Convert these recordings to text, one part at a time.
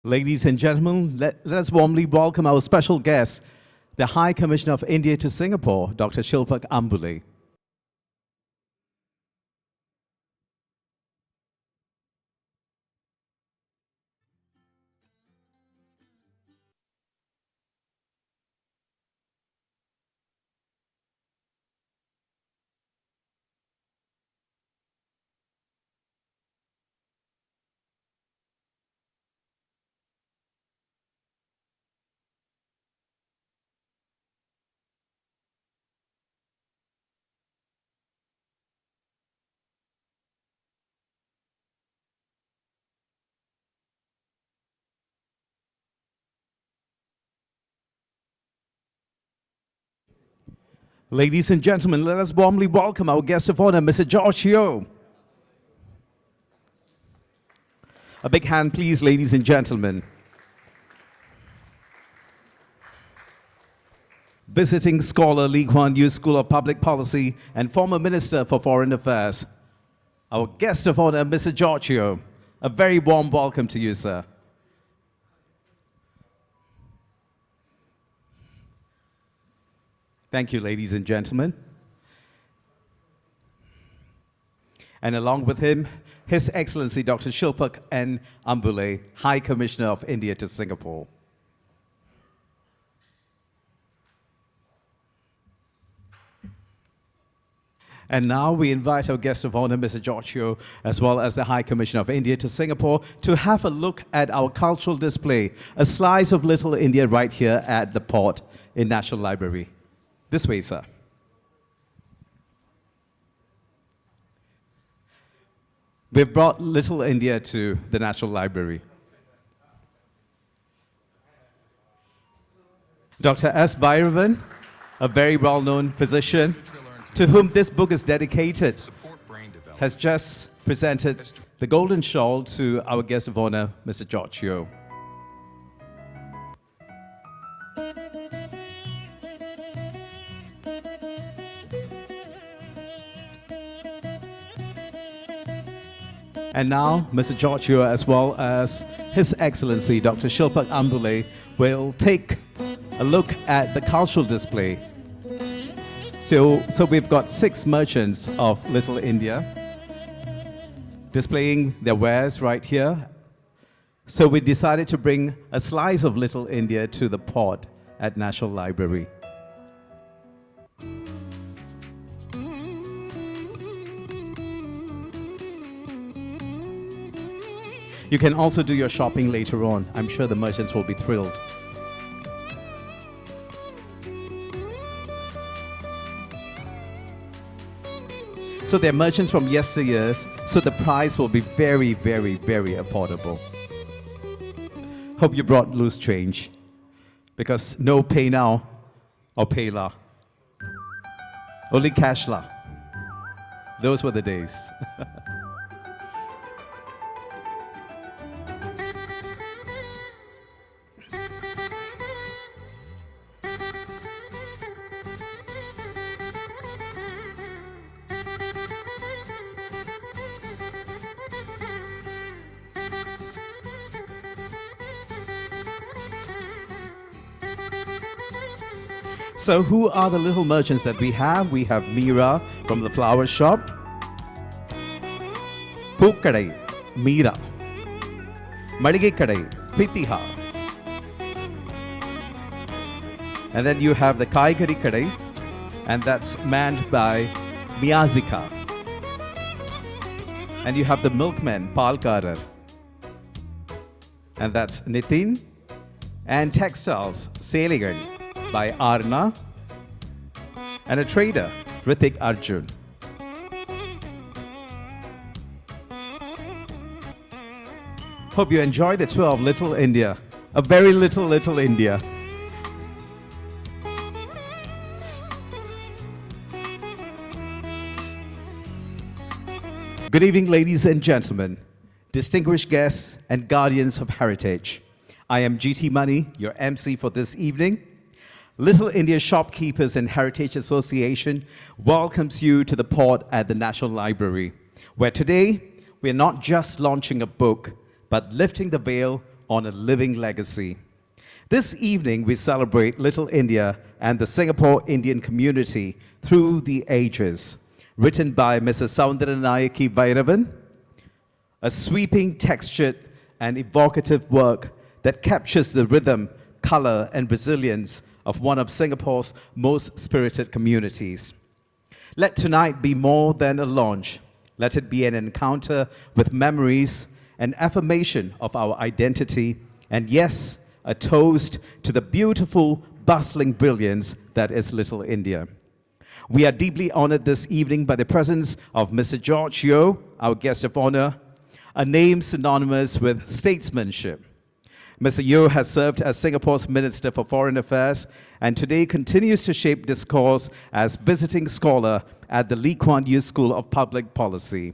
Ladies and gentlemen, let us warmly welcome our special guest, the High Commissioner of India to Singapore, Dr. Shilpak Ambule. Ladies and gentlemen, let us warmly welcome our guest of honor, Mr. George Yeo. A big hand, please, ladies and gentlemen. Visiting scholar, Lee Kuan Yew School of Public Policy, and former Minister for Foreign Affairs. Our guest of honor, Mr. George Yeo. A very warm welcome to you, sir. Thank you, ladies and gentlemen. And along with him, His Excellency Dr. Shilpak N. Ambule, High Commissioner of India to Singapore. And now we invite our guest of honor, Mr. George Yeo, as well as the High Commissioner of India to Singapore, to have a look at our cultural display, a slice of Little India right here at the port in National Library. This way, sir. We've brought Little India to the National Library. Dr. S. Bhairavan, a very well-known physician to whom this book is dedicated, has just presented the golden shawl to our guest of honor, Mr. George Yeo. And now, Mr. George Yeo, as well as His Excellency Dr. Shilpak Ambule, will take a look at the cultural display. So we've got 6 merchants of Little India displaying their wares right here. So we decided to bring a slice of Little India to the port at National Library. You can also do your shopping later on. I'm sure the merchants will be thrilled. So they're merchants from yesteryears, so the price will be very, very, very affordable. Hope you brought loose change, because no pay now or pay la. Only cash la. Those were the days. So who are the little merchants that we have? We have Meera from the flower shop. Pookadai, Meera. Malige Kadai, Pritiha. And then you have the Kaikari Kadai, and that's manned by Miyazika. And you have the milkman, Palkarar. And that's Nitin. And textiles, Seligan, by Arna, and a trader, Ritik Arjun. Hope you enjoy the tour of Little India, a very little India. Good evening, ladies and gentlemen, distinguished guests and guardians of heritage. I am GT Money, your MC for this evening. Little India Shopkeepers and Heritage Association welcomes you to the port at the National Library, where today we're not just launching a book, but lifting the veil on a living legacy. This evening, we celebrate Little India and the Singapore Indian community through the ages, written by Mrs. Soundaranayaki Vairavan, a sweeping, textured, and evocative work that captures the rhythm, color, and resilience of one of Singapore's most spirited communities. Let tonight be more than a launch. Let it be an encounter with memories, an affirmation of our identity, and yes, a toast to the beautiful, bustling brilliance that is Little India. We are deeply honored this evening by the presence of Mr. George Yeo, our guest of honor, a name synonymous with statesmanship. Mr. Yeo has served as Singapore's Minister for Foreign Affairs and today continues to shape discourse as visiting scholar at the Lee Kuan Yew School of Public Policy.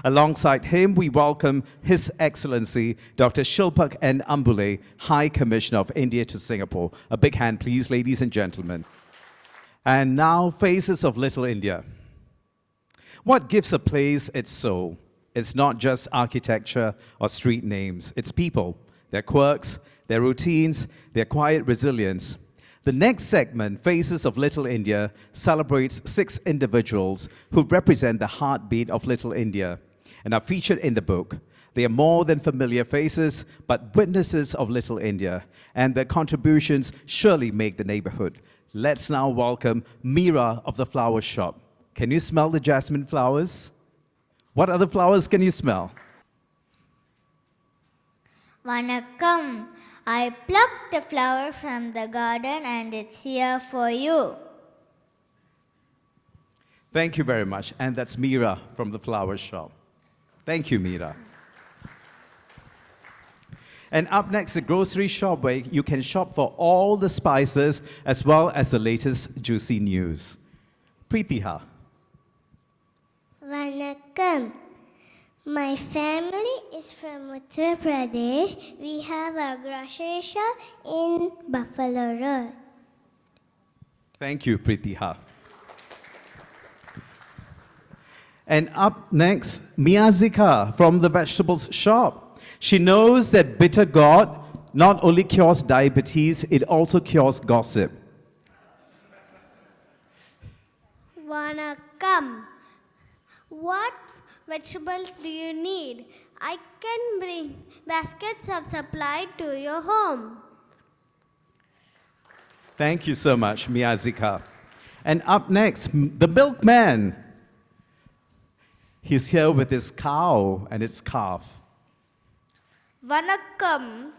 Alongside him, we welcome His Excellency Dr. Shilpak N. Ambule, High Commissioner of India to Singapore. A big hand, please, ladies and gentlemen. And now, Faces of Little India. What gives a place its soul? It's not just architecture or street names. It's people, their quirks, their routines, their quiet resilience. The next segment, Faces of Little India, celebrates 6 individuals who represent the heartbeat of Little India and are featured in the book. They are more than familiar faces, but witnesses of Little India, and their contributions surely make the neighborhood. Let's now welcome Meera of the Flower Shop. Can you smell the jasmine flowers? What other flowers can you smell? Vanakkam. I plucked the flower from the garden and it's here for you. Thank you very much. And that's Meera from the Flower Shop. Thank you, Meera. And up next, the grocery shop where you can shop for all the spices as well as the latest juicy news. Preetiha. Vanakkam. My family is from Uttar Pradesh. We have a grocery shop in Buffalo Road. Thank you, Preetiha. And up next, Miyazika from the vegetables shop. She knows that bitter gourd not only cures diabetes, it also cures gossip. Vanakkam. What vegetables do you need? I can bring baskets of supply to your home. Thank you so much, Miyazika. And up next, the milkman. He's here with his cow and its calf. Vanakkam.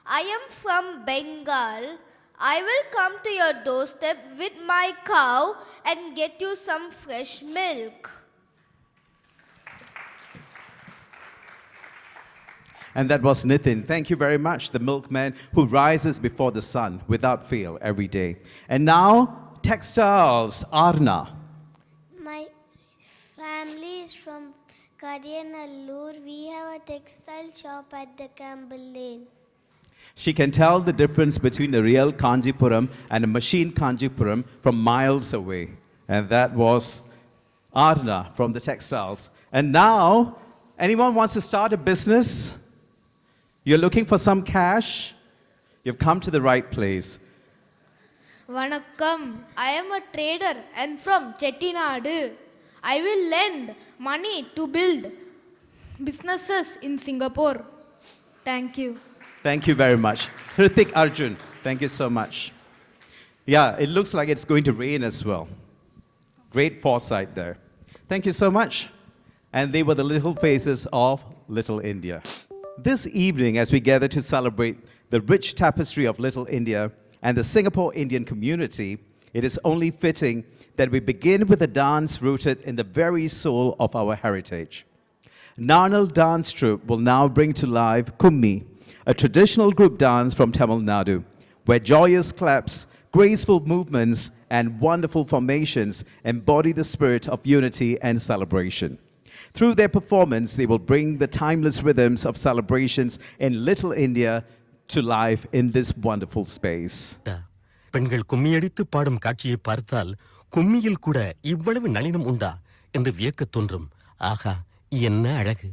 I am from Bengal. I will come to your doorstep with my cow and get you some fresh milk. And that was Nitin. Thank you very much, the milkman who rises before the sun without fail every day. And now, textiles, Arna. My family is from Kadiyanallur. We have a textile shop at the Campbell Lane. She can tell the difference between a real Kanjipuram and a machine Kanjipuram from miles away. And that was Arna from the textiles. And now, anyone wants to start a business? You're looking for some cash? You've come to the right place. Vanakkam. I am a trader and from Chettinadu. I will lend money to build businesses in Singapore. Thank you. Thank you very much. Hrithik Arjun, thank you so much. Yeah, it looks like it's going to rain as well. Great foresight there. Thank you so much. And they were the little faces of Little India. This evening, as we gather to celebrate the rich tapestry of Little India and the Singapore Indian community, it is only fitting that we begin with a dance rooted in the very soul of our heritage. Narnal Dance Troupe will now bring to life Kumi, a traditional group dance from Tamil Nadu, where joyous claps, graceful movements, and wonderful formations embody the spirit of unity and celebration. Through their performance, they will bring the timeless rhythms of celebrations in Little India to life in this wonderful space. பெண்கள் கும்மியடித்து பாடும் காட்சியை பார்த்தால் கும்மியில் கூட இவ்வளவு நளினம் உண்டா என்று வியக்கத் தோன்றும். ஆகா, என்ன அழகு!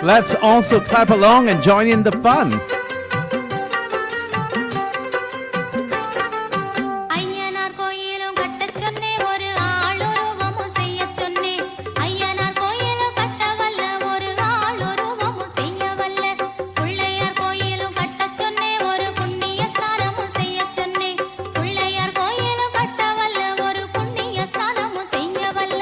Let's also clap along and join in the fun. Ayyanar கோயிலும் கட்டச் சொன்னே ஒரு ஆளுருவமும் செய்யச் சொன்னே ஐயனார் கோயிலும் கட்டவல்ல ஒரு ஆளுருவமும் செய்யவல்ல பிள்ளையார் கோயிலும் கட்டச் சொன்னே ஒரு புண்ணிய ஸ்நானமும் செய்யச் சொன்னே பிள்ளையார் கோயிலும் கட்டவல்ல ஒரு புண்ணிய ஸ்நானமும் செய்யவல்ல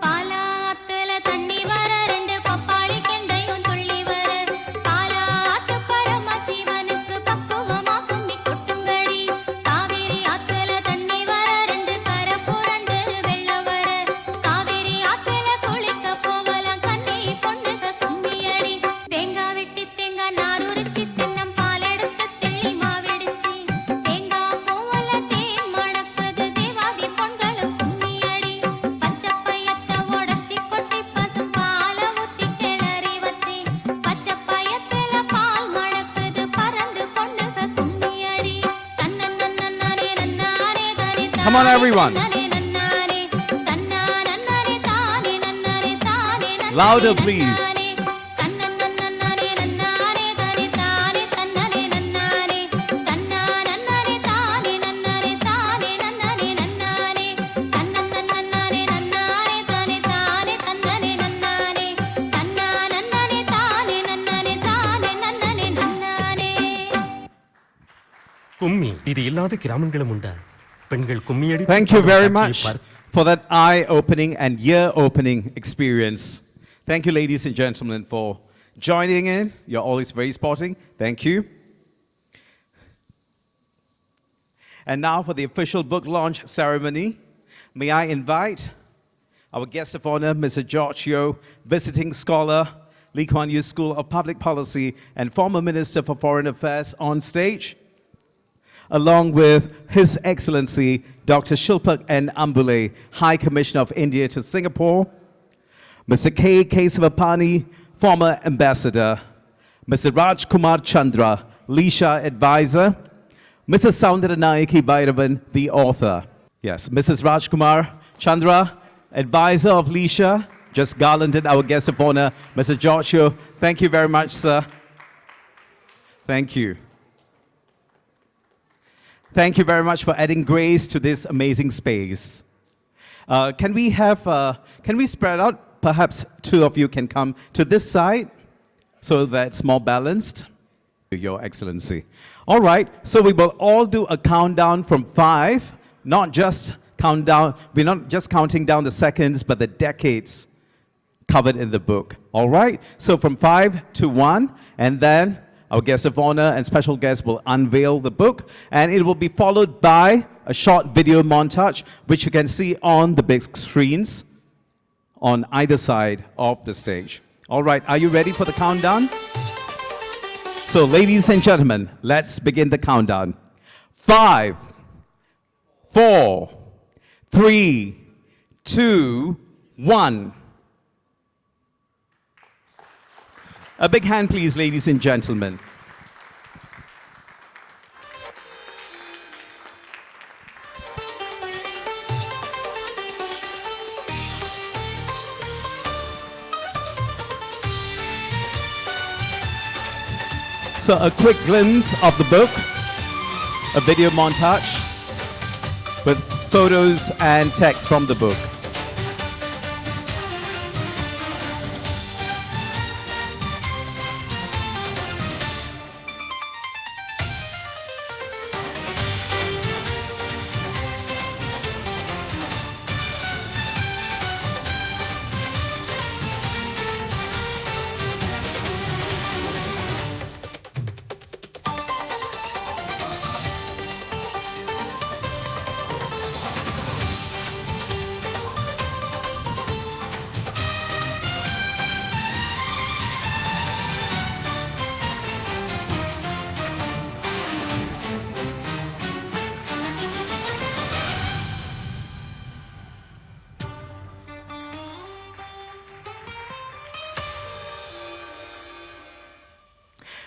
பாலாத்துல தண்ணி வர ரெண்டு பப்பாளி கெண்டையும் துள்ளி வர பாலாத்து பரமசிவனுக்கு பக்குவமா கும்மி கொட்டுங்கடி காவேரி ஆத்துல தண்ணி வர ரெண்டு கரை புரண்டு வெள்ள வர காவேரி ஆத்துல குளிக்க போவலாம் கண்ணி பொண்ணுக கும்மியடி தேங்காய் வெட்டி தேங்காய் நார் உரிச்சி தென்னம் பால் எடுத்து தெள்ளி மாவெடிச்சி தேங்காய் பூவல தேன் மணக்குது தேவாதி பொங்கலும் கும்மியடி பச்சை பயத்தை உடைச்சி கொட்டி பசும் பால ஊத்தி கிளறி வச்சி பச்சை பயத்துல பால் மணக்குது பறந்து பொண்ணுக கும்மியடி தன்னன்னன்னே நன்னாரே தரி Come on, everyone. நன்னாரே தன்னானன்னே தானே நன்னாரே தானே Louder, please. தன்னன்னன்னே நன்னாரே தரி தானே தன்னனே நன்னாரே தன்னானன்னே தானே நன்னாரே தானே நன்னனே நன்னாரே தன்னன்னன்னே நன்னாரே தானே தானே தன்னனே நன்னாரே தன்னானன்னே தானே நன்னனே தானே நன்னனே நன்னாரே கும்மி இது இல்லாத கிராமங்களும் உண்டா பெண்கள் கும்மி அடித்து Thank you பாடும் very காட்சியை much பார்த்து for that eye-opening and ear-opening experience. Thank you, ladies and gentlemen, for joining in. You're always very sporting. Thank you. And now for the official book launch ceremony. May I invite our guest of honor, Mr. George Yeo, visiting scholar, Lee Kuan Yew School of Public Policy and former Minister for Foreign Affairs, on stage, along with His Excellency Dr. Shilpak N. Ambule, High Commissioner of India to Singapore, Mr. K. Kesavapani, former Ambassador, Mr. Raj Kumar Chandra, Lisha Advisor, Mrs. Soundaranayake Vairavan, the author. Yes, Mrs. Raj Kumar Chandra, Advisor of Lisha, just garlanded our guest of honor, Mr. George Yeo. Thank you very much, sir. Thank you. Thank you very much for adding grace to this amazing space. Can we spread out? Perhaps two of you can come to this side so that it's more balanced. Your Excellency. All right, so we will all do a countdown from 5, not just countdown, we're not just counting down the seconds, but the decades covered in the book. All right, so from 5 to 1, and then our guest of honor and special guest will unveil the book, and it will be followed by a short video montage, which you can see on the big screens on either side of the stage. All right, are you ready for the countdown? So, ladies and gentlemen, let's begin the countdown. 5, 4, 3, 2, 1. A big hand, please, ladies and gentlemen. So a quick glimpse of the book, a video montage with photos and text from the book.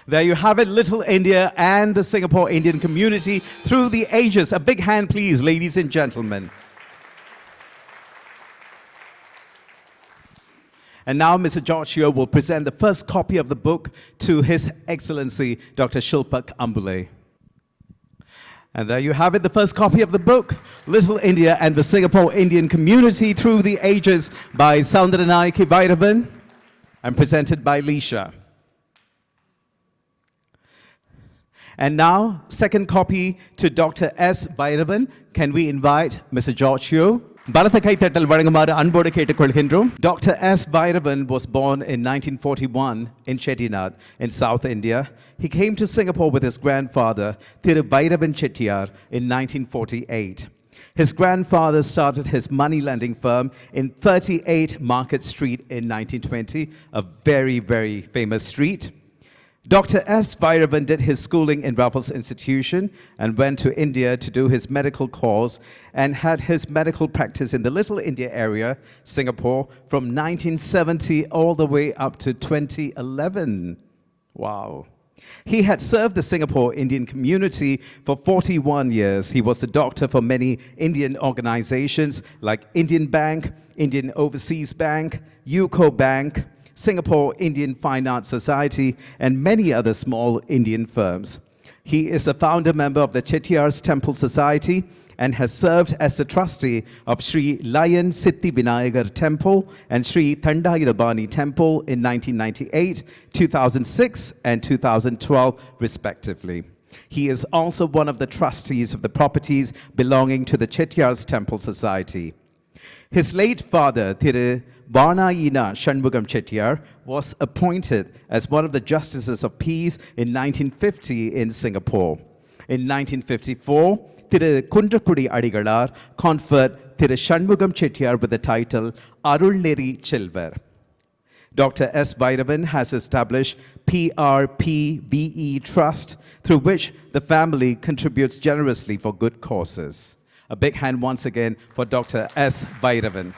There you have it, Little India and the Singapore Indian community through the ages. A big hand, please, ladies and gentlemen. And now Mr. George Yeo will present the first copy of the book to His Excellency Dr. Shilpak Ambule. And there you have it, the first copy of the book, Little India and the Singapore Indian Community Through the Ages by Soundaranayake Vairavan and presented by Leisha. And now, second copy to Dr. S. Vairavan. Can we invite Mr. George Yeo? Dr. S. Vairavan was born in 1941 in Chettinad in South India. He came to Singapore with his grandfather, Thiru Vairavan Chettiar, in 1948. His grandfather started his money lending firm in 38 Market Street in 1920, a very, very famous street. Dr. S. Vairavan did his schooling in Raffles Institution and went to India to do his medical course and had his medical practice in the Little India area, Singapore, from 1970 all the way up to 2011. Wow. He had served the Singapore Indian community for 41 years. He was the doctor for many Indian organizations like Indian Bank, Indian Overseas Bank, UCO Bank, Singapore Indian Fine Arts Society, and many other small Indian firms. He is a founder member of the Chettiar's Temple Society and has served as the trustee of Sri Lion Siddhi Vinayagar Temple and Sri Thandayudabani Temple in 1998, 2006, and 2012, respectively. He is also one of the trustees of the properties belonging to the Chettiar's Temple Society. His late father, Thiru Varnayina Shanmugam Chettiar, was appointed as one of the Justices of Peace in 1950 in Singapore. In 1954, Thiru Kundrakudi Adigalar conferred Thiru Shanmugam Chettiar with the title Arulneri Chilver. Dr. S. Vairavan has established PRPVE Trust, through which the family contributes generously for good causes. A big hand once again for Dr. S. Vairavan.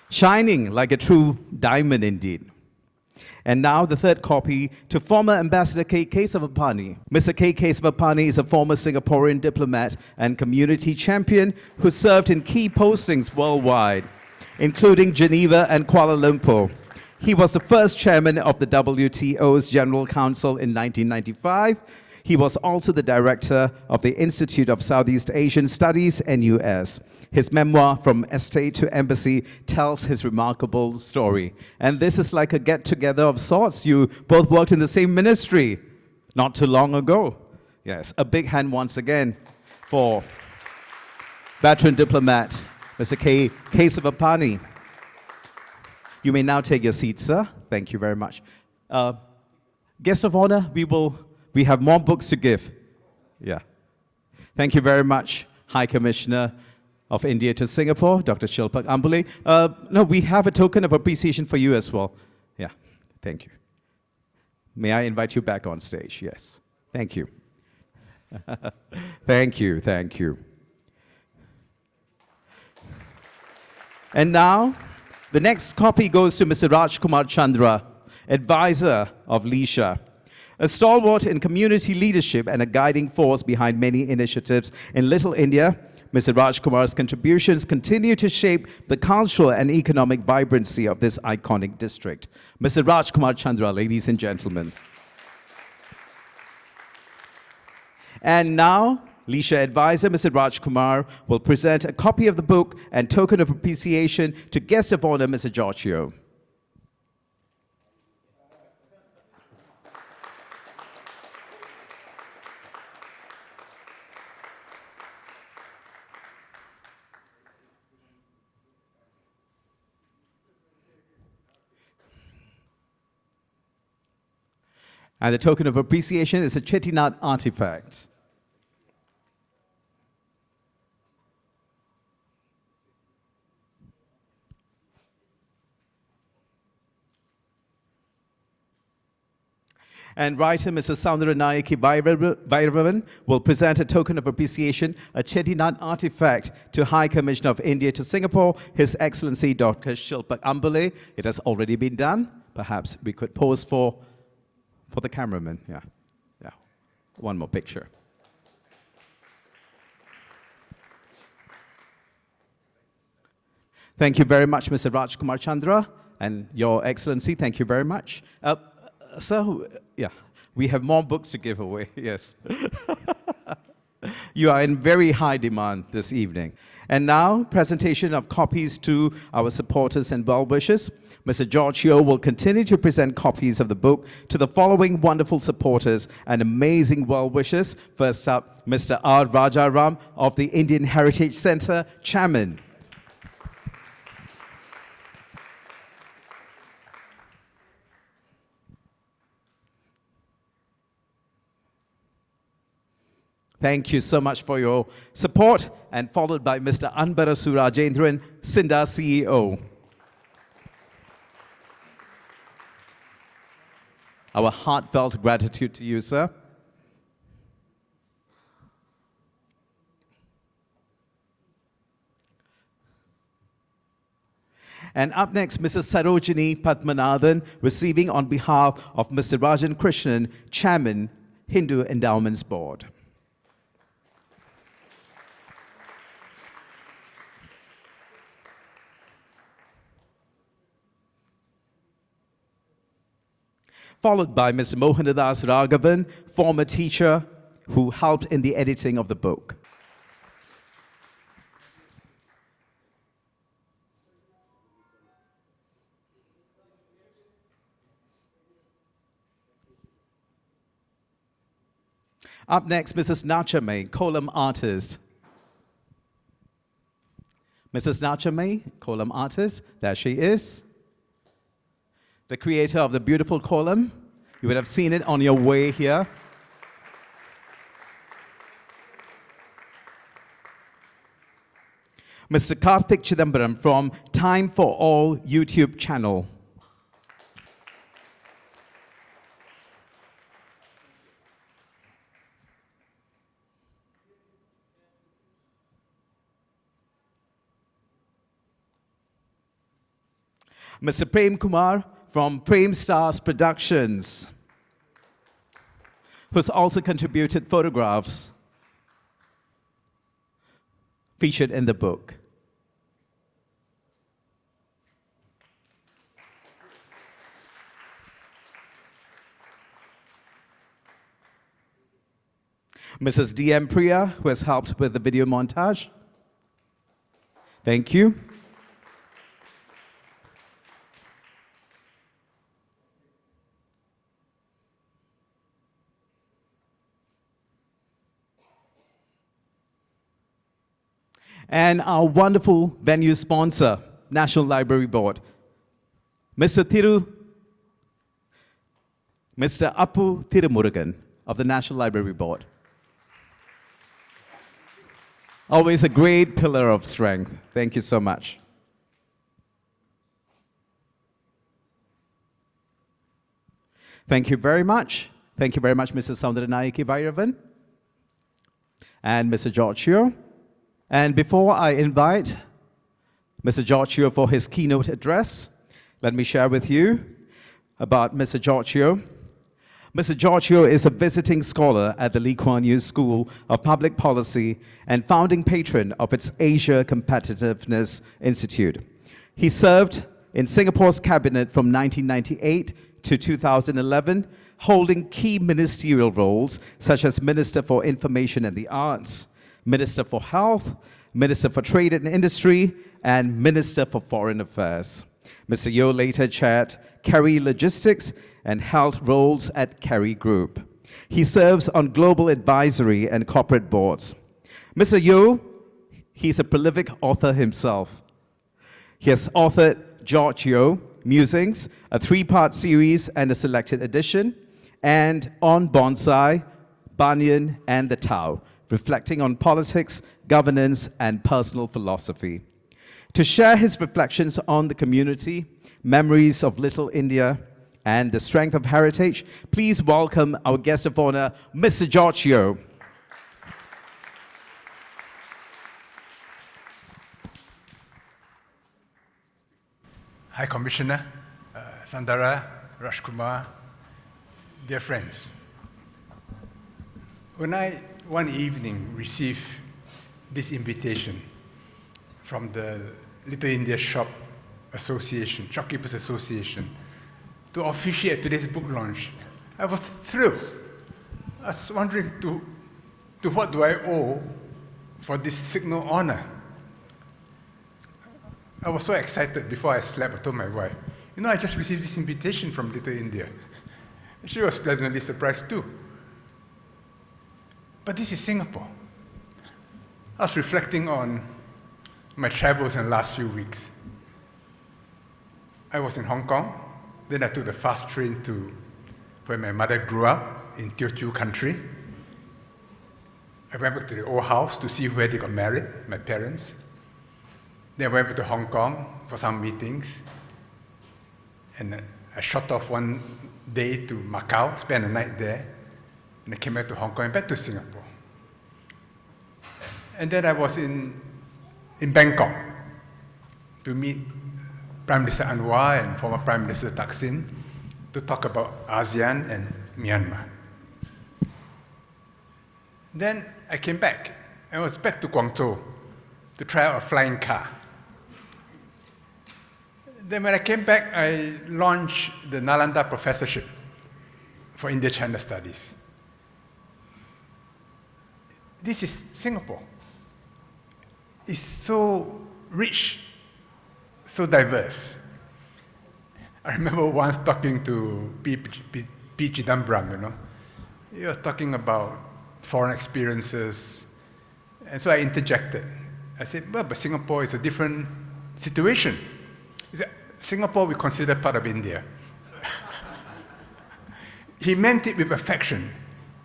Shining like a true diamond indeed. And now the third copy to former Ambassador K. Kesavapani. Mr. K. Kesavapani is a former Singaporean diplomat and community champion who served in key postings worldwide, including Geneva and Kuala Lumpur. He was the first chairman of the WTO's General Council in 1995. He was also the director of the Institute of Southeast Asian Studies, NUS. His memoir, From Estate to Embassy, tells his remarkable story. And this is like a get-together of sorts. You both worked in the same ministry not too long ago. Yes, a big hand once again for veteran diplomat, Mr. K. Kesavapani. You may now take your seat, sir. Thank you very much. Guest of honor, we have more books to give. Yeah. Thank you very much, High Commissioner of India to Singapore, Dr. Shilpak Ambule. No, we have a token of appreciation for you as well. Yeah, thank you. May I invite you back on stage? Yes. Thank you. Thank you, thank you. And now, the next copy goes to Mr. Rajkumar Chandra, advisor of Leisha. A stalwart in community leadership and a guiding force behind many initiatives in Little India, Mr. Rajkumar's contributions continue to shape the cultural and economic vibrancy of this iconic district. Mr. Rajkumar Chandra, ladies and gentlemen. And now, Leisha advisor Mr. Rajkumar will present a copy of the book and token of appreciation to guest of honor Mr. George Yeo. And the token of appreciation is a Chettinad artifact. And writer Mr. Soundaranayake Vairavan will present a token of appreciation, a Chettinad artifact to High Commissioner of India to Singapore, His Excellency Dr. Shilpak Ambale. It has already been done. Perhaps we could pose for the cameraman. Yeah. One more picture. Thank you very much, Mr. Rajkumar Chandra, and Your Excellency. Thank you very much. So, yeah, we have more books to give away, yes. You are in very high demand this evening. And now, presentation of copies to our supporters and well-wishers. Mr. George Yeo will continue to present copies of the book to the following wonderful supporters and amazing well-wishers. First up, Mr. R. Rajaram of the Indian Heritage Center, Chairman. Thank you so much for your support, and followed by Mr. Anbarasu Rajendran, Sinda CEO. Our heartfelt gratitude to you, sir. And up next, Mrs. Sarojini Padmanathan, receiving on behalf of Mr. Rajan Krishnan, Chairman, Hindu Endowments Board. Followed by Mr. Mohanadas Raghavan, former teacher who helped in the editing of the book. Up next, Mrs. Nachame, Kolam artist. Mrs. Nachame, Kolam artist, there she is. The creator of the beautiful kolam. You would have seen it on your way here. Mr. Karthik Chidambaram from Time for All YouTube channel. Mr. Prem Kumar from Prem Stars Productions, who's also contributed photographs featured in the book. Mrs. D.M. Priya, who has helped with the video montage. Thank you. And our wonderful venue sponsor, National Library Board, Mr. Appu Thirumurugan of the National Library Board. Always a great pillar of strength. Thank you so much. Thank you very much. Thank you very much, Mr. Soundaranayake Vairavan and Mr. George Yeo. And before I invite Mr. George Yeo for his keynote address, let me share with you about Mr. George Yeo. Mr. George Yeo is a visiting scholar at the Lee Kuan Yew School of Public Policy and founding patron of its Asia Competitiveness Institute. He served in Singapore's cabinet from 1998 to 2011, holding key ministerial roles such as Minister for Information and the Arts, Minister for Health, Minister for Trade and Industry, and Minister for Foreign Affairs. Mr. Yeo later chaired Kerry Logistics and held roles at Kerry Group. He serves on global advisory and corporate boards. Mr. Yeo, he's a prolific author himself. He has authored George Yeo, Musings, a 3-part series and a selected edition, and On Bonsai, Banyan, and the Tao, reflecting on politics, governance, and personal philosophy. To share his reflections on the community, memories of Little India, and the strength of heritage. Please welcome our guest of honor, Mr. George Yeo. High Commissioner, Sandara, Rajkumar, dear friends. When I, one evening, received this invitation from the Little India Shopkeepers Association, to officiate today's book launch, I was thrilled. I was wondering to what do I owe for this signal honor? I was so excited before I slept. I told my wife, you know, I just received this invitation from Little India. She was pleasantly surprised too. But this is Singapore. I was reflecting on my travels in the last few weeks. I was in Hong Kong, then I took the fast train to where my mother grew up, in Teochew country. I went back to the old house to see where they got married, my parents. Then I went back to Hong Kong for some meetings. And I shot off one day to Macau, spent a night there. And I came back to Hong Kong and back to Singapore. And then I was in Bangkok to meet Prime Minister Anwar and former Prime Minister Thaksin to talk about ASEAN and Myanmar. Then I came back. I was back to Guangzhou to try out a flying car. Then when I came back, I launched the Nalanda Professorship for India-China Studies. This is Singapore. It's so rich, so diverse. I remember once talking to P. Chidambaram, you know. He was talking about foreign experiences, and so I interjected. I said, well, but Singapore is a different situation. He said, Singapore we consider part of India. He meant it with affection.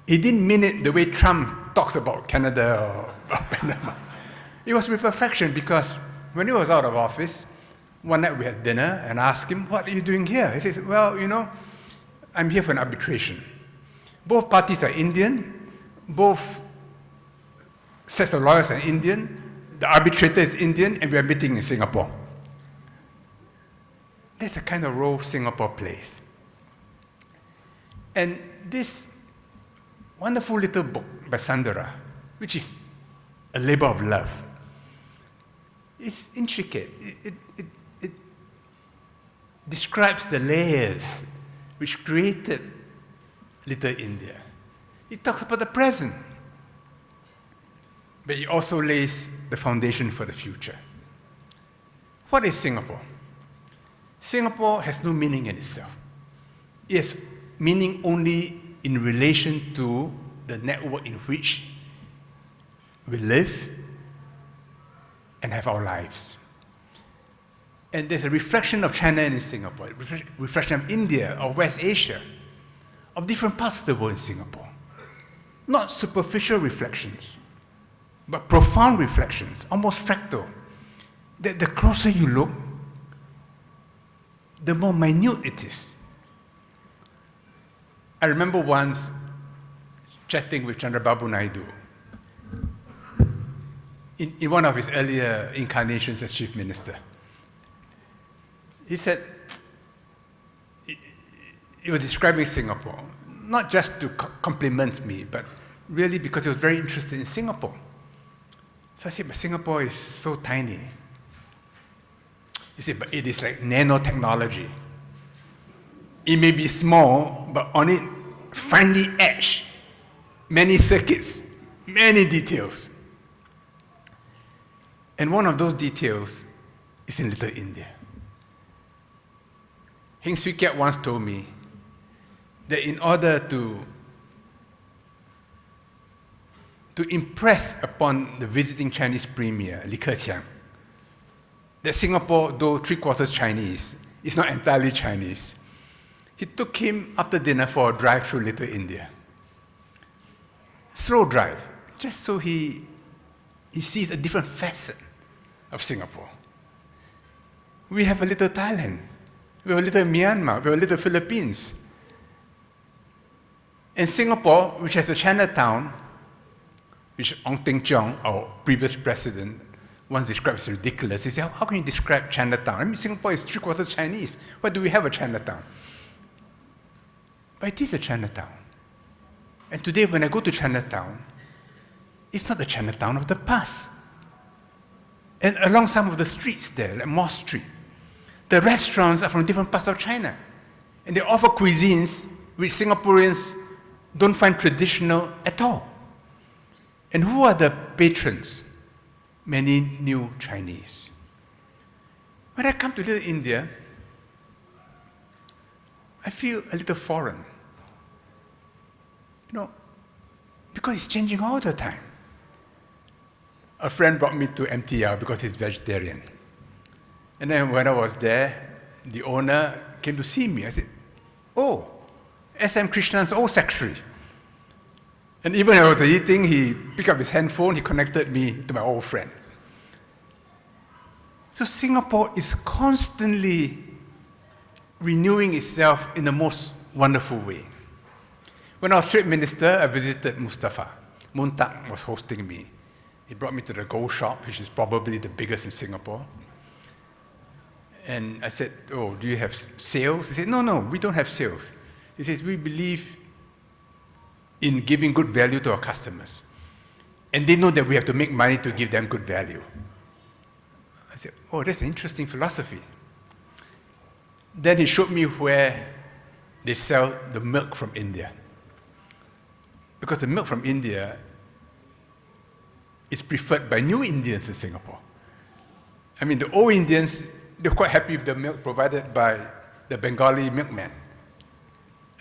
He didn't mean it the way Trump talks about Canada or about Panama. It was with affection because when he was out of office, one night we had dinner and I asked him, what are you doing here? He says, well, you know, I'm here for an arbitration. Both parties are Indian, both sets of lawyers are Indian, the arbitrator is Indian, and we are meeting in Singapore. That's the kind of role Singapore plays. And this wonderful little book by Sandara, which is a labor of love, is intricate. It describes the layers which created Little India. It talks about the present, but it also lays the foundation for the future. What is Singapore? Singapore has no meaning in itself. It has meaning only in relation to the network in which we live and have our lives. And there's a reflection of China in Singapore, a reflection of India or West Asia, of different parts of the world in Singapore. Not superficial reflections, but profound reflections, almost fractal. That the closer you look, the more minute it is. I remember once chatting with Chandrababu Naidu in one of his earlier incarnations as chief minister. He said, he was describing Singapore, not just to compliment me, but really because he was very interested in Singapore. So I said, but Singapore is so tiny. He said, but it is like nanotechnology. It may be small, but on it, finely etched, many circuits, many details. And one of those details is in Little India. Heng Swee Keat once told me that in order to impress upon the visiting Chinese premier, Li Keqiang, that Singapore, though three-quarters Chinese, is not entirely Chinese, he took him after dinner for a drive through Little India. Slow drive, just so he sees a different facet of Singapore. We have a little Thailand, We were little Myanmar, we were little Philippines. In Singapore, which has a Chinatown, which Ong Teng Cheong, our previous president, once described as ridiculous. He said, how can you describe Chinatown? I mean, Singapore is 3/4 Chinese. Why do we have a Chinatown? But it is a Chinatown. And today, when I go to Chinatown, it's not the Chinatown of the past. And along some of the streets there, like Moss Street, the restaurants are from different parts of China. And they offer cuisines which Singaporeans don't find traditional at all. And who are the patrons? Many new Chinese. When I come to Little India, I feel a little foreign. Because it's changing all the time. A friend brought me to MTR because he's vegetarian. And then when I was there, the owner came to see me. I said, oh, SM Krishnan's old secretary. And even when I was eating, he picked up his handphone, he connected me to my old friend. So Singapore is constantly renewing itself in the most wonderful way. When I was trade minister, I visited Mustafa. Muntak was hosting me. He brought me to the Gold Shop, which is probably the biggest in Singapore. And I said, oh, do you have sales? He said, no, we don't have sales. He says, we believe in giving good value to our customers. And they know that we have to make money to give them good value. I said, oh, that's an interesting philosophy. Then he showed me where they sell the milk from India. Because the milk from India is preferred by new Indians in Singapore. I mean, the old Indians, they're quite happy with the milk provided by the Bengali milkman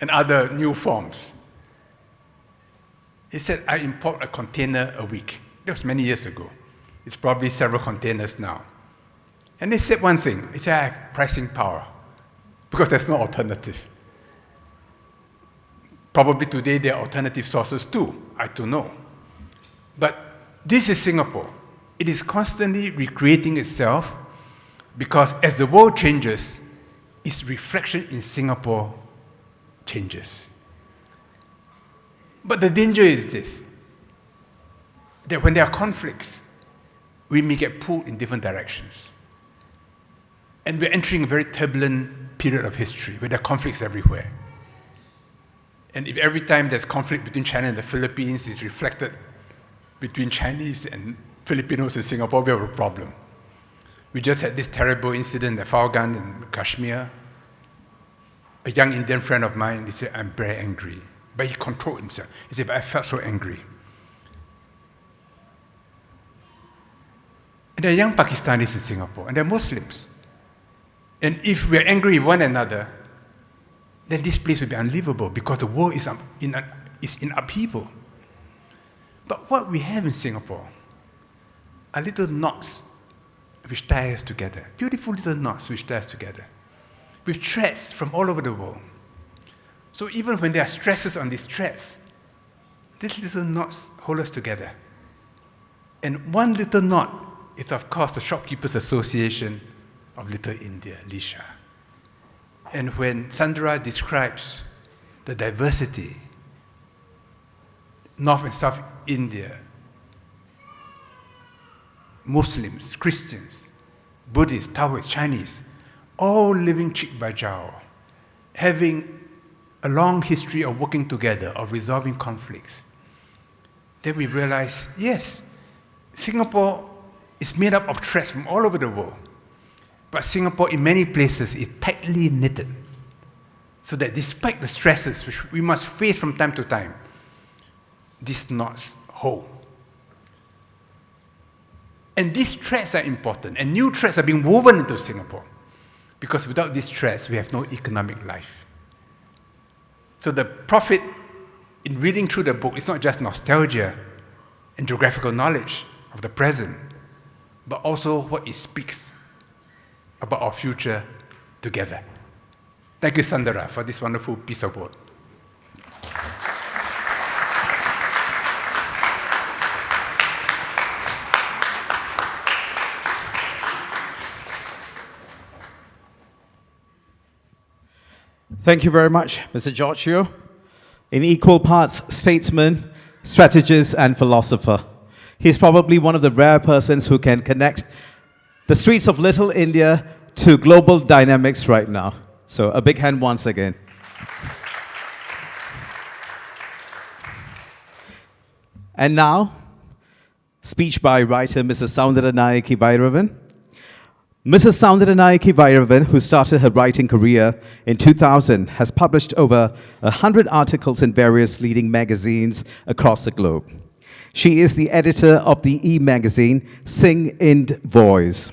and other new forms. He said, I import a container a week. That was many years ago. It's probably several containers now. And they said one thing. He said, I have pricing power because there's no alternative. Probably today there are alternative sources too. I don't know. But this is Singapore. It is constantly recreating itself because as the world changes, its reflection in Singapore changes. But the danger is this, that when there are conflicts, we may get pulled in different directions. And we're entering a very turbulent period of history where there are conflicts everywhere. And if every time there's conflict between China and the Philippines, it's reflected between Chinese and Filipinos in Singapore, we have a problem. We just had this terrible incident at Falgan in Kashmir. A young Indian friend of mine, he said, I'm very angry. But he controlled himself. He said, but I felt so angry. And there are young Pakistanis in Singapore, and they're Muslims. And if we're angry with one another, then this place will be unlivable because the world is in upheaval. But what we have in Singapore are little knots which tie us together, beautiful little knots which tie us together, with threads from all over the world. So even when there are stresses on these threads, these little knots hold us together. And one little knot is, of course, the Shopkeepers Association of Little India, Lisha. And when Sandra describes the diversity, North and South India, Muslims, Christians, Buddhists, Taoists, Chinese, all living cheek by jowl, having a long history of working together, of resolving conflicts, then we realize, yes, Singapore is made up of threads from all over the world. But Singapore, in many places, is tightly knitted, so that despite the stresses which we must face from time to time, these knots hold. And these threads are important, and new threads are being woven into Singapore, because without these threads, we have no economic life. So the profit in reading through the book is not just nostalgia and geographical knowledge of the present, but also what it speaks about our future together. Thank you, Sandra, for this wonderful piece of work. Thank you very much, Mr. George Yeo. In equal parts, statesman, strategist, and philosopher. He's probably one of the rare persons who can connect the streets of Little India to global dynamics right now. So a big hand once again. And now, speech by writer Mrs. Soundaranayaki Vairavan. Mrs. Soundaranayaki Vairavan, who started her writing career in 2000, has published over 100 articles in various leading magazines across the globe. She is the editor of the e-magazine Sing Ind Voice.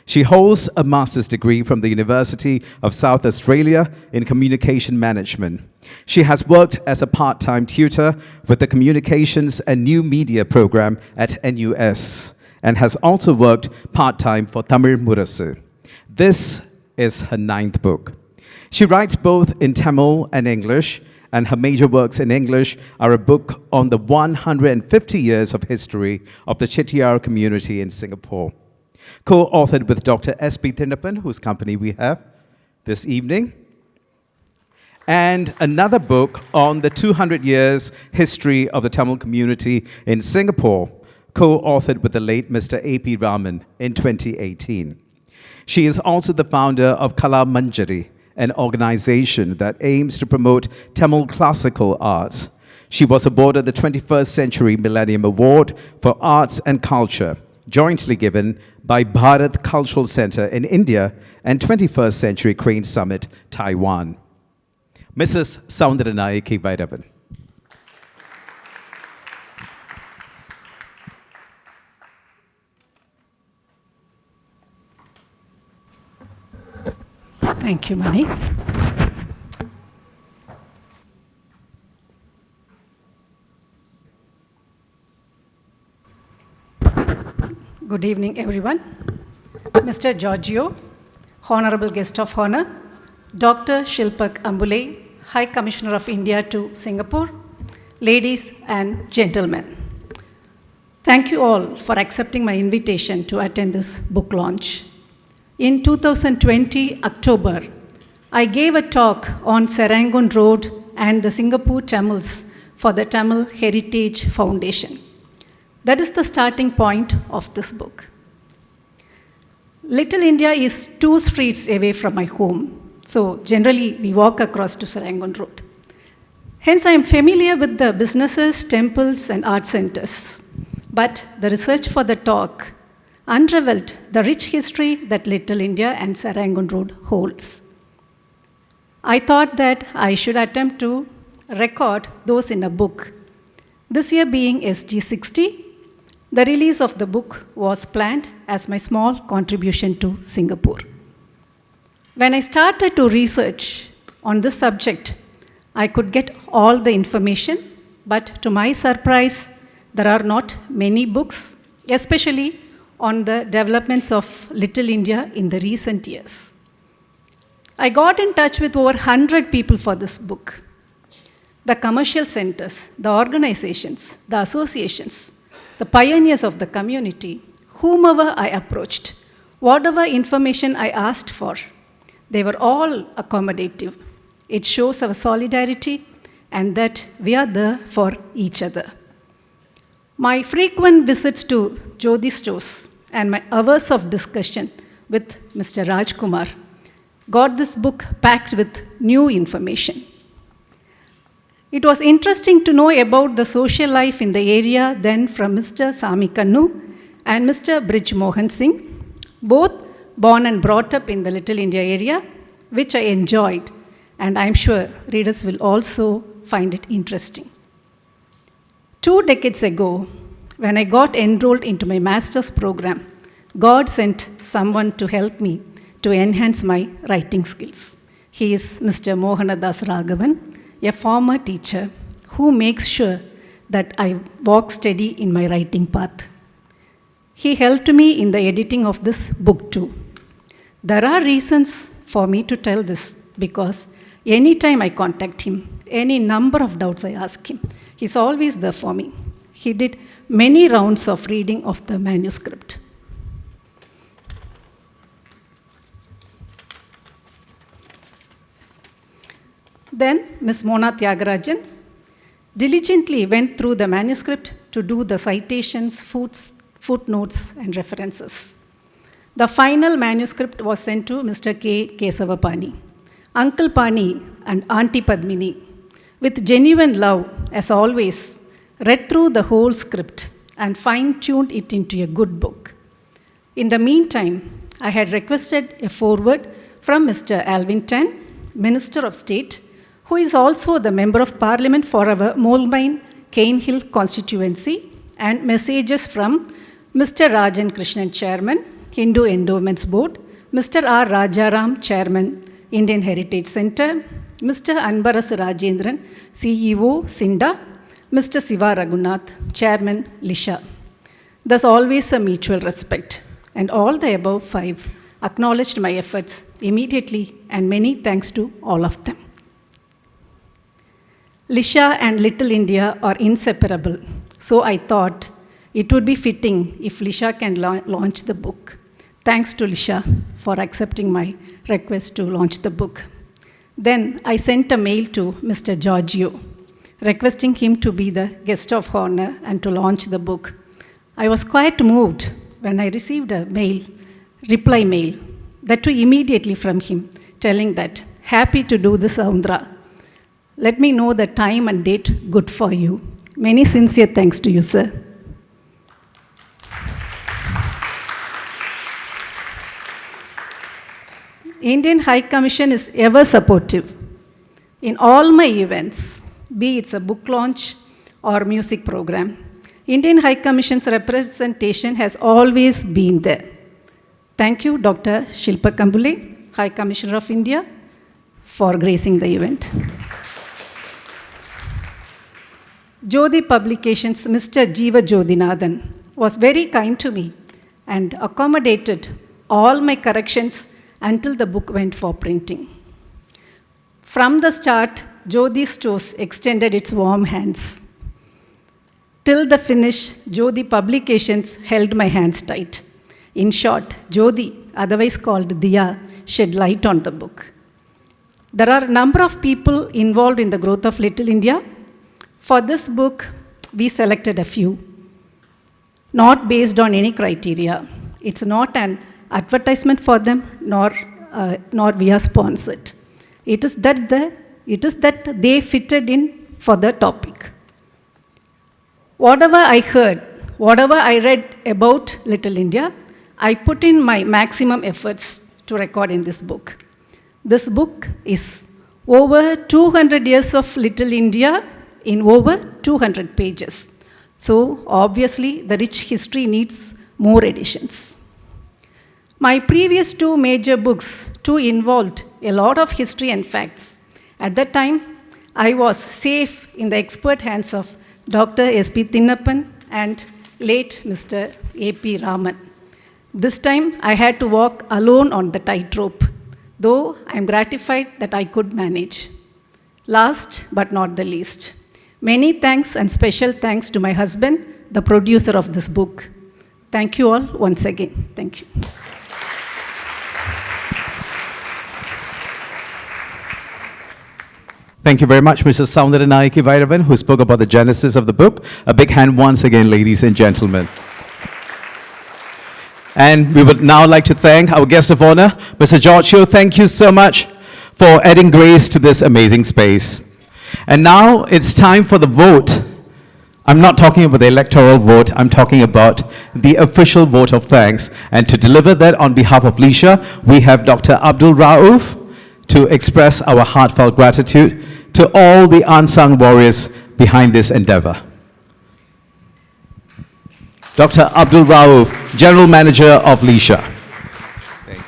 She holds a master's degree from the University of South Australia in communication management. She has worked as a part-time tutor with the Communications and New Media program at NUS and has also worked part-time for Tamil Murasu. This is her 9th book. She writes both in Tamil and English, and her major works in English are a book on the 150 years of history of the Chettiar community in Singapore, co-authored with Dr. S.P. Thinnapan, whose company we have this evening, and another book on the 200 years history of the Tamil community in Singapore, co-authored with the late Mr. A.P. Raman in 2018. She is also the founder of Kala Manjari, an organization that aims to promote Tamil classical arts. She was awarded the 21st Century Millennium Award for Arts and Culture, jointly given by Bharat Cultural Center in India and 21st Century Crane Summit, Taiwan. Mrs. Soundaranayaki Vairavan. Thank you, Mani. Good evening, everyone. Mr. George Yeo, Honorable Guest of Honor, Dr. Shilpak Ambule, High Commissioner of India to Singapore, ladies and gentlemen. Thank you all for accepting my invitation to attend this book launch. In 2020, October, I gave a talk on Serangoon Road and the Singapore Tamils for the Tamil Heritage Foundation. That is the starting point of this book. Little India is 2 streets away from my home, so generally we walk across to Serangoon Road. Hence, I am familiar with the businesses, temples, and art centers. But the research for the talk unraveled the rich history that Little India and Serangoon Road holds. I thought that I should attempt to record those in a book. This year being SG60, the release of the book was planned as my small contribution to Singapore. When I started to research on this subject, I could get all the information, but to my surprise, there are not many books, especially on the developments of Little India in the recent years. I got in touch with over 100 people for this book. The commercial centers, the organizations, the associations, the pioneers of the community, whomever I approached, whatever information I asked for, they were all accommodative. It shows our solidarity and that we are there for each other. My frequent visits to Jyoti stores and my hours of discussion with Mr. Rajkumar got this book packed with new information. It was interesting to know about the social life in the area then from Mr. Sami Kannu and Mr. Brij Mohan Singh, both born and brought up in the Little India area, which I enjoyed, and I'm sure readers will also find it interesting. 2 decades ago, when I got enrolled into my master's program, God sent someone to help me to enhance my writing skills. He is Mr. Mohanadas Raghavan, a former teacher who makes sure that I walk steady in my writing path. He helped me in the editing of this book too. There are reasons for me to tell this because anytime I contact him, any number of doubts I ask him, he's always there for me. He did many rounds of reading of the manuscript. Then Ms. Mona Tyagarajan diligently went through the manuscript to do the citations, footnotes, and references. The final manuscript was sent to Mr. K. Kesavapani, Uncle Pani, and Auntie Padmini. With genuine love, as always, read through the whole script and fine-tuned it into a good book. In the meantime, I had requested a foreword from Mr. Alvin Tan, Minister of State, who is also the Member of Parliament for our Molmine Cane Hill constituency, and messages from Mr. Rajan Krishnan, Chairman, Hindu Endowments Board, Mr. R. Rajaram, Chairman, Indian Heritage Center, Mr. Anbaras Rajendran, CEO, SINDA, Mr. Siva Raghunath, Chairman, Lisha. Thus always a mutual respect, and all the above 5 acknowledged my efforts immediately, and many thanks to all of them. Lisha and Little India are inseparable, so I thought it would be fitting if Lisha can launch the book. Thanks to Lisha for accepting my request to launch the book. Then I sent a mail to Mr. George Yeo, requesting him to be the guest of honor and to launch the book. I was quite moved when I received a reply mail, that too immediately from him, telling that, happy to do this, Saundra. Let me know the time and date good for you. Many sincere thanks to you, sir. Indian High Commission is ever supportive in all my events, be it a book launch or music program. Indian High Commission's representation has always been there. Thank you, Dr. Shilpa Kambule, High Commissioner of India, for gracing the event. Jyoti Publications' Mr. Jeeva Jodhinathan was very kind to me and accommodated all my corrections until the book went for printing. From the start, Jyoti Stores extended its warm hands. Till the finish, Jyoti Publications held my hands tight. In short, Jyoti, otherwise called Diya, shed light on the book. There are a number of people involved in the growth of Little India. For this book, we selected a few, not based on any criteria. It's not an advertisement for them, nor we are sponsored. It is that they fitted in for the topic. Whatever I heard, whatever I read about Little India, I put in my maximum efforts to record in this book. This book is over 200 years of Little India in over 200 pages. So obviously, the rich history needs more editions. My previous 2 major books too involved a lot of history and facts. At that time, I was safe in the expert hands of Dr. S.P. Thinnappan and late Mr. A.P. Raman. This time, I had to walk alone on the tightrope, though I'm gratified that I could manage. Last but not the least, many thanks and special thanks to my husband, the producer of this book. Thank you all once again. Thank you. Thank you very much, Mrs. Soundaranayake Vairavan, who spoke about the genesis of the book. A big hand once again, ladies and gentlemen. And we would now like to thank our guest of honor, Mr. George Yeo. Thank you so much for adding grace to this amazing space. And now it's time for the vote. I'm not talking about the electoral vote, I'm talking about the official vote of thanks. And to deliver that on behalf of Lisha, we have Dr. Abdul Rauf to express our heartfelt gratitude to all the unsung warriors behind this endeavor. Dr. Abdul Rauf, General Manager of Lisha. Thank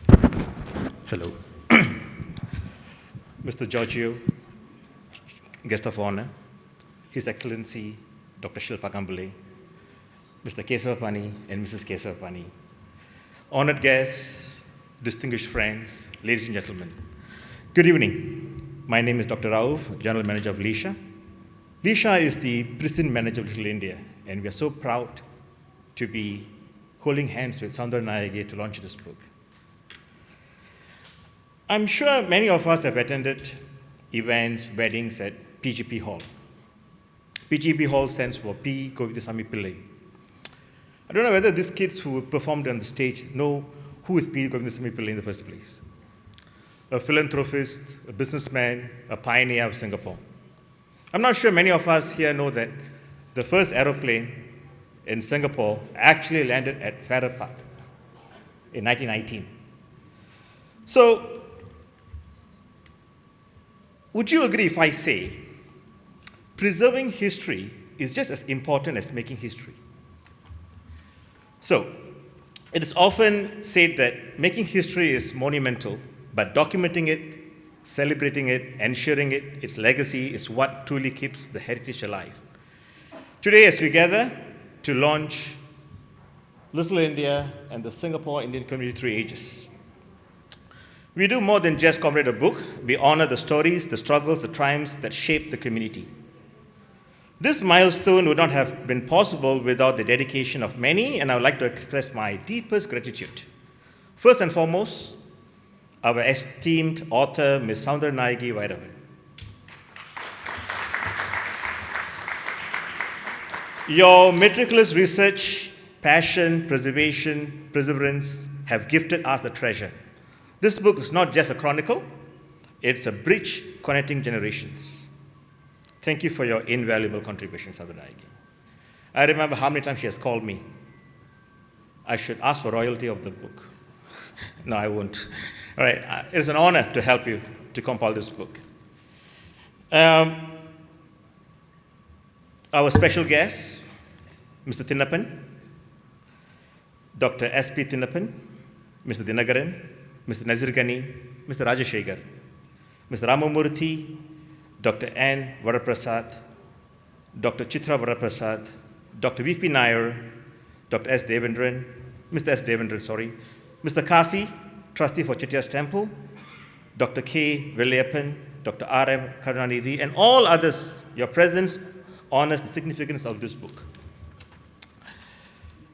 you. Hello. Mr. George Yeo, guest of honor, His Excellency Dr. Shilpa Kambule, Mr. Kesavapani and Mrs. Kesavapani, honored guests, distinguished friends, ladies and gentlemen, good evening. My name is Dr. Rauf, General Manager of Lisha. Lisha is the prison manager of Little India, and we are so proud to be holding hands with Soundaranayake to launch this book. I'm sure many of us have attended events, weddings at PGP Hall. PGP Hall stands for P. Govindasamy Pillai. I don't know whether these kids who performed on the stage know who is P. Govindasamy Pillai in the first place. A philanthropist, a businessman, a pioneer of Singapore. I'm not sure many of us here know that the first aeroplane in Singapore actually landed at Farrer Park in 1919. So, would you agree if I say preserving history is just as important as making history? So, it is often said that making history is monumental, but documenting it, celebrating it, ensuring its legacy is what truly keeps the heritage alive. Today, as we gather to launch Little India and the Singapore Indian Community Through Ages, we do more than just commemorate a book. We honor the stories, the struggles, the triumphs that shape the community. This milestone would not have been possible without the dedication of many, and I would like to express my deepest gratitude. First and foremost, our esteemed author, Ms. Soundaranaigi Vairavan. Your meticulous research, passion, preservation, perseverance have gifted us the treasure. This book is not just a chronicle, it's a bridge connecting generations. Thank you for your invaluable contribution, Soundaranaigi. I remember how many times she has called me. I should ask for royalty of the book. No, I won't. All right, it's an honor to help you to compile this book. Our special guest, Mr. Thinnappan, Dr. S.P. Thinnappan, Mr. Dinagaran, Mr. Nazir Ghani, Mr. Rajashekhar, Mr. Ramamurthy, Dr. N. Varaprasad, Dr. Chitra Varaprasad, Dr. V.P. Nair, Dr. S. Devendran, Mr. S. Devendran, sorry, Mr. Kasi, Trustee for Chettiar's Temple, Dr. K. Velayappan, Dr. R.M. Karunanidhi, and all others. Your presence honors the significance of this book.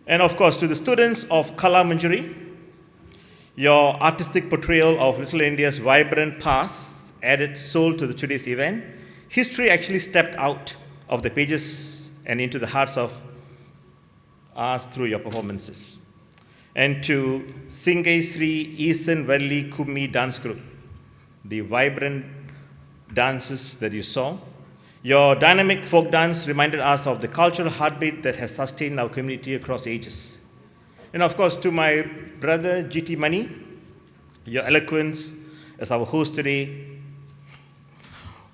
And of course, to the students of Kala Manjari, your artistic portrayal of Little India's vibrant past added soul to today's event. History actually stepped out of the pages and into the hearts of us through your performances. And to Singai Sri Eason Valli Kumi dance group, the vibrant dances that you saw. Your dynamic folk dance reminded us of the cultural heartbeat that has sustained our community across ages. And of course, to my brother G.T. Mani, your eloquence as our host today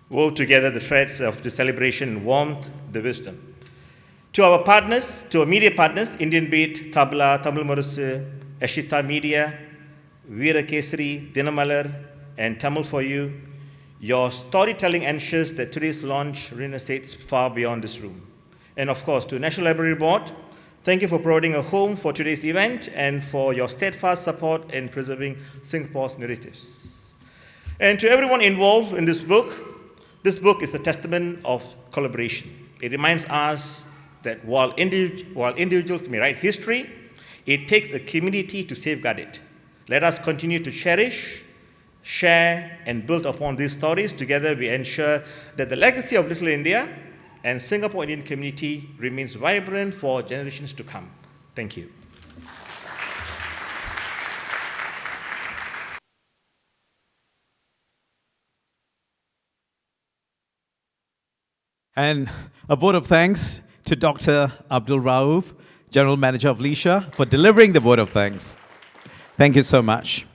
wove together the threads of the celebration and warmth, the wisdom. To our partners, to our media partners, Indian Beat, Tabla, Tamil Murasu, Ashita Media, Veera Kesari, Dinamalar, and Tamil For You, your storytelling ensures that today's launch resonates far beyond this room. And of course, to National Library Board, thank you for providing a home for today's event and for your steadfast support in preserving Singapore's narratives. And to everyone involved in this book is a testament of collaboration. It reminds us that while individuals may write history, it takes a community to safeguard it. Let us continue to cherish, share, and build upon these stories. Together, we ensure that the legacy of Little India and Singapore Indian community remains vibrant for generations to come. Thank you. And a vote of thanks to Dr. Abdul Rauf, General Manager of Leisure, for delivering the vote of thanks. Thank you so much.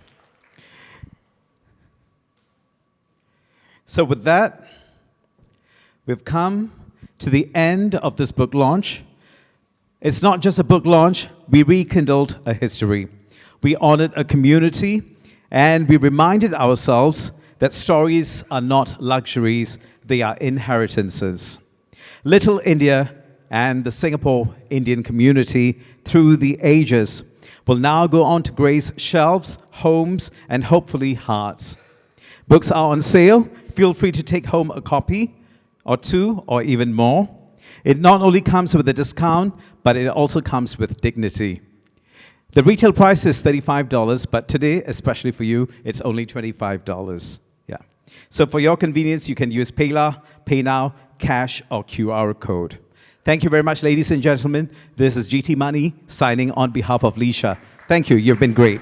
So with that, we've come to the end of this book launch. It's not just a book launch, we rekindled a history. We honored a community, and we reminded ourselves that stories are not luxuries, they are inheritances. Little India and the Singapore Indian community through the ages will now go on to grace shelves, homes, and hopefully hearts. Books are on sale. Feel free to take home a copy or two or even more. It not only comes with a discount, but it also comes with dignity. The retail price is $35, but today, especially for you, it's only $25. Yeah. So for your convenience, you can use PayLah, PayNow, cash, or QR code. Thank you very much, ladies and gentlemen. This is GT Money signing on behalf of Leisha. Thank you. You've been great.